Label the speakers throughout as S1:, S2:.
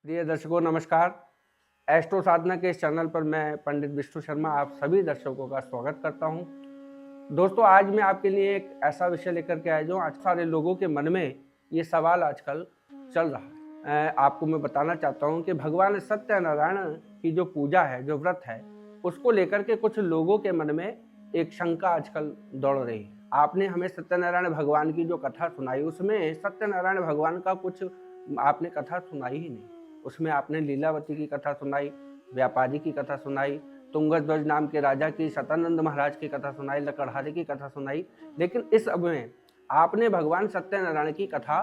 S1: प्रिय दर्शकों नमस्कार। एस्ट्रो साधना के इस चैनल पर मैं पंडित विष्णु शर्मा आप सभी दर्शकों का स्वागत करता हूं। दोस्तों, आज मैं आपके लिए एक ऐसा विषय लेकर के आया जो आज सारे लोगों के मन में ये सवाल आजकल चल रहा है। आपको मैं बताना चाहता हूं कि भगवान सत्यनारायण की जो पूजा है, जो व्रत है, उसको लेकर के कुछ लोगों के मन में एक शंका आजकल दौड़ रही है। आपने हमें सत्यनारायण भगवान की जो कथा सुनाई, उसमें सत्यनारायण भगवान का कुछ आपने कथा सुनाई ही नहीं। उसमें आपने लीलावती की कथा सुनाई, व्यापारी की कथा सुनाई, तुंगध्वज नाम के राजा की, सतानंद महाराज की कथा सुनाई, लकड़हारे की कथा सुनाई, लेकिन इस अब में आपने भगवान सत्यनारायण की कथा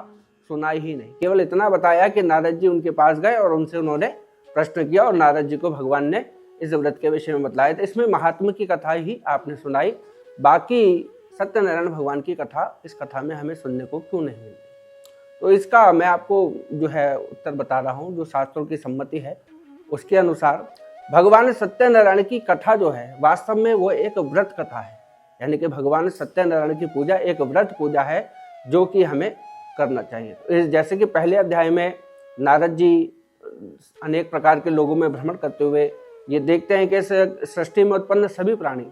S1: सुनाई ही नहीं। केवल इतना बताया कि नारद जी उनके पास गए और उनसे उन्होंने प्रश्न किया और नारद जी को भगवान ने इस व्रत के विषय में बतलाया था। इसमें महात्मा की कथा ही आपने सुनाई, बाकी सत्यनारायण भगवान की कथा इस कथा में हमें सुनने को क्यों नहीं मिलती। तो इसका मैं आपको जो है उत्तर बता रहा हूँ। जो शास्त्रों की सम्मति है उसके अनुसार भगवान सत्यनारायण की कथा जो है वास्तव में वो एक व्रत कथा है, यानी कि भगवान सत्यनारायण की पूजा एक व्रत पूजा है जो कि हमें करना चाहिए। जैसे कि पहले अध्याय में नारद जी अनेक प्रकार के लोगों में भ्रमण करते हुए ये देखते हैं कि सृष्टि में उत्पन्न सभी प्राणी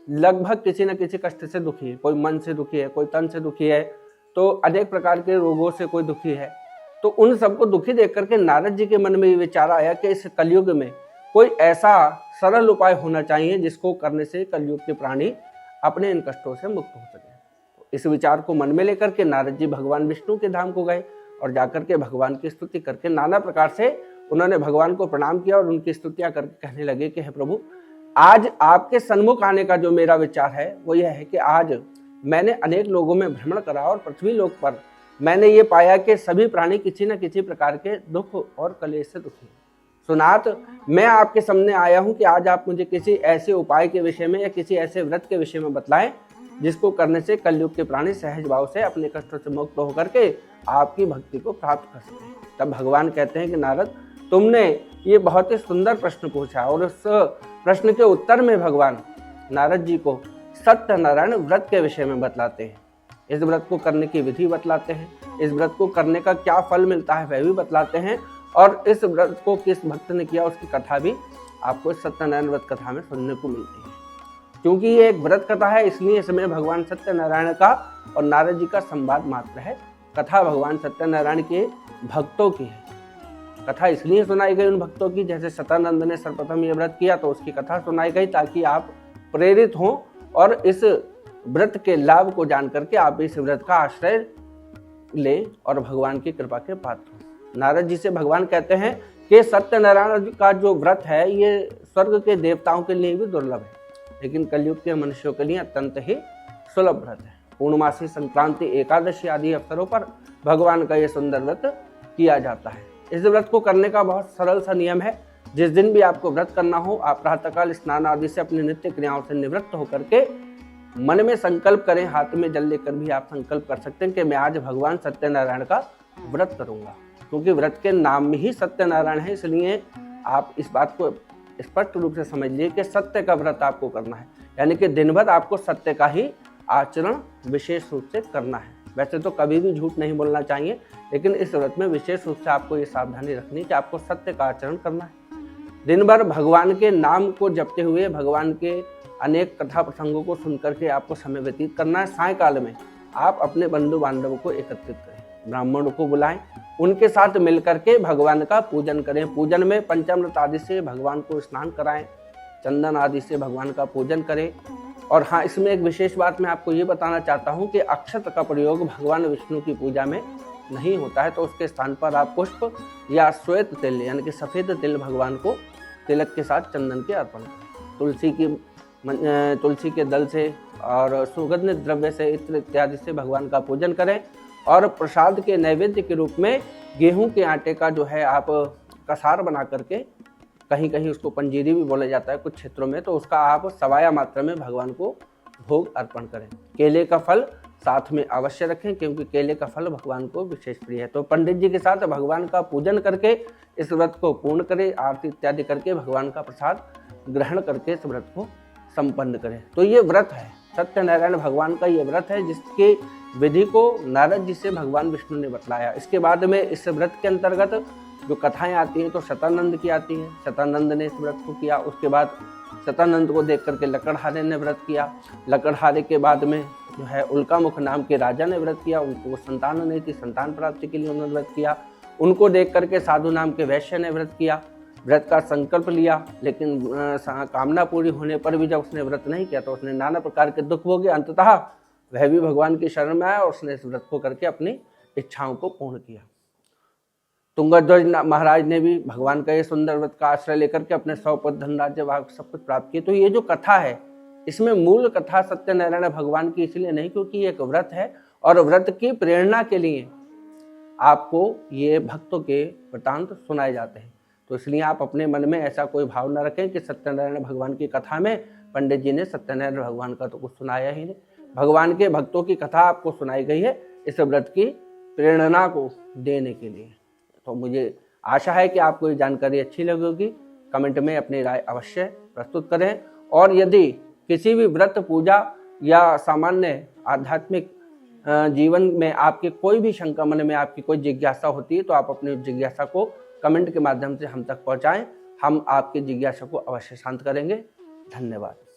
S1: लगभग किसी न किसी कष्ट से दुखी है। कोई मन से दुखी है, कोई तन से दुखी है, तो अनेक प्रकार के रोगों से कोई दुखी है। तो उन सबको दुखी देख करके नारद जी के मन में ये विचार आया कि इस कलयुग में कोई ऐसा सरल उपाय होना चाहिए जिसको करने से कलयुग के प्राणी अपने इन कष्टों से मुक्त हो सके। तो इस विचार को मन में लेकर के नारद जी भगवान विष्णु के धाम को गए और जाकर के भगवान की स्तुति करके नाना प्रकार से उन्होंने भगवान को प्रणाम किया और उनकी स्तुतियां करके कहने लगे कि हे प्रभु, आज आपके सन्मुख आने का जो मेरा विचार है वो यह है कि आज मैंने अनेक लोगों में भ्रमण करा और पृथ्वी लोक पर मैंने ये पाया कि सभी प्राणी किसी न किसी प्रकार के दुख और कलेश से दुखी हैं। सुनात मैं आपके सामने आया हूं कि आज आप मुझे किसी ऐसे उपाय के विषय में या किसी ऐसे व्रत के विषय में बतलाएं जिसको करने से कलयुग के प्राणी सहज भाव से अपने कष्टों से मुक्त होकर के आपकी भक्ति को प्राप्त कर सकें। तब भगवान कहते हैं कि नारद, तुमने ये बहुत ही सुंदर प्रश्न पूछा और उस प्रश्न के उत्तर में भगवान नारद जी को सत्यनारायण व्रत के विषय में बतलाते हैं। इस व्रत को करने की विधि बतलाते हैं, इस व्रत को करने का क्या फल मिलता है वह भी बतलाते हैं, और इस व्रत को किस भक्त ने किया उसकी कथा भी आपको इस सत्यनारायण व्रत कथा में सुनने को मिलती है। क्योंकि ये एक व्रत कथा है, इसलिए इसमें भगवान सत्यनारायण का और नारद जी का संवाद मात्र है। कथा भगवान सत्यनारायण के भक्तों की है। कथा इसलिए सुनाई गई उन भक्तों की, जैसे सतानंद ने सर्वप्रथम ये व्रत किया तो उसकी कथा सुनाई गई ताकि आप प्रेरित हों और इस व्रत के लाभ को जान करके आप इस व्रत का आश्रय लें और भगवान की कृपा के पात्र हों। नारद जी से भगवान कहते हैं कि सत्यनारायण का जो व्रत है ये स्वर्ग के देवताओं के लिए भी दुर्लभ है, लेकिन कलयुग के मनुष्यों के लिए अत्यंत ही सुलभ व्रत है। पूर्णमासी, संक्रांति, एकादशी आदि अवसरों पर भगवान का ये सुंदर व्रत किया जाता है। इस व्रत को करने का बहुत सरल सा नियम है। जिस दिन भी आपको व्रत करना हो, आप प्रातःकाल स्नान आदि से अपनी नित्य क्रियाओं से निवृत्त होकर के मन में संकल्प करें। हाथ में जल लेकर भी आप संकल्प कर सकते हैं कि मैं आज भगवान सत्यनारायण का व्रत करूंगा। क्योंकि व्रत के नाम में ही सत्यनारायण है, इसलिए आप इस बात को स्पष्ट रूप से समझ लीजिए कि सत्य का व्रत आपको करना है, यानी कि दिन भर आपको सत्य का ही आचरण विशेष रूप से करना है। वैसे तो कभी भी झूठ नहीं बोलना चाहिए, लेकिन इस व्रत में विशेष रूप से आपको ये सावधानी रखनी कि आपको सत्य का आचरण करना है। दिन भर भगवान के नाम को जपते हुए भगवान के अनेक कथा प्रसंगों को सुनकर के आपको समय व्यतीत करना है। सायंकाल में आप अपने बंधु बांधवों को एकत्रित करें, ब्राह्मणों को बुलाएं, उनके साथ मिलकर के भगवान का पूजन करें। पूजन में पंचामृत आदि से भगवान को स्नान कराएं, चंदन आदि से भगवान का पूजन करें। और हाँ, इसमें एक विशेष बात मैं आपको ये बताना चाहता हूँ कि अक्षत का प्रयोग भगवान विष्णु की पूजा में नहीं होता है, तो उसके स्थान पर आप पुष्प या श्वेत तिल यानी कि सफ़ेद तिल भगवान को तिलक के साथ चंदन के अर्पण करें। तुलसी के दल से और सुगंधित द्रव्य से इत्र इत्यादि से भगवान का पूजन करें। और प्रसाद के नैवेद्य के रूप में गेहूं के आटे का जो है आप कसार बना करके, कहीं कहीं उसको पंजीरी भी बोला जाता है कुछ क्षेत्रों में, तो उसका आप सवाया मात्रा में भगवान को भोग अर्पण करें। केले का फल साथ में अवश्य रखें, क्योंकि केले का फल भगवान को विशेष प्रिय है। तो पंडित जी के साथ भगवान का पूजन करके इस व्रत को पूर्ण करें, आरती इत्यादि करके भगवान का प्रसाद ग्रहण करके इस व्रत को संपन्न करें। तो ये व्रत है, सत्यनारायण भगवान का ये व्रत है जिसके विधि को नारद जी से भगवान विष्णु ने बतलाया। इसके बाद में इस व्रत के अंतर्गत जो कथाएं आती हैं तो शतानंद की आती हैं। शतानंद ने इस व्रत को किया। उसके बाद शतानंद को देख करके लकड़हारे ने व्रत किया। लकड़हारे के बाद में जो है उल्कामुख नाम के राजा ने व्रत किया। उनको संतान नहीं थी, संतान प्राप्ति के लिए उन्होंने व्रत किया। उनको देख करके साधु नाम के वैश्य ने व्रत किया, व्रत का संकल्प लिया, लेकिन कामना पूरी होने पर भी जब उसने व्रत नहीं किया तो उसने नाना प्रकार के दुख भोगे। अंततः वह भी भगवान की शरण में आया और उसने इस व्रत को करके अपनी इच्छाओं को पूर्ण किया। तुंगध्वज महाराज ने भी भगवान का ये सुंदर व्रत का आश्रय लेकर के अपने 100 पद धन राज्य भाग सब कुछ प्राप्त किए। तो ये जो कथा है इसमें मूल कथा सत्यनारायण भगवान की इसलिए नहीं क्योंकि एक व्रत है और व्रत की प्रेरणा के लिए आपको ये भक्तों के वृतांत सुनाए जाते हैं। तो इसलिए आप अपने मन में ऐसा कोई भाव न रखें कि सत्यनारायण भगवान की कथा में पंडित जी ने सत्यनारायण भगवान का तो कुछ सुनाया ही नहीं। भगवान के भक्तों की कथा आपको सुनाई गई है इस व्रत की प्रेरणा को देने के लिए। तो मुझे आशा है कि आपको ये जानकारी अच्छी लगी होगी। कमेंट में अपनी राय अवश्य प्रस्तुत करें और यदि किसी भी व्रत पूजा या सामान्य आध्यात्मिक जीवन में आपके कोई भी शंका, मन में आपकी कोई जिज्ञासा होती है तो आप अपनी जिज्ञासा को कमेंट के माध्यम से हम तक पहुंचाएं। हम आपकी जिज्ञासा को अवश्य शांत करेंगे। धन्यवाद।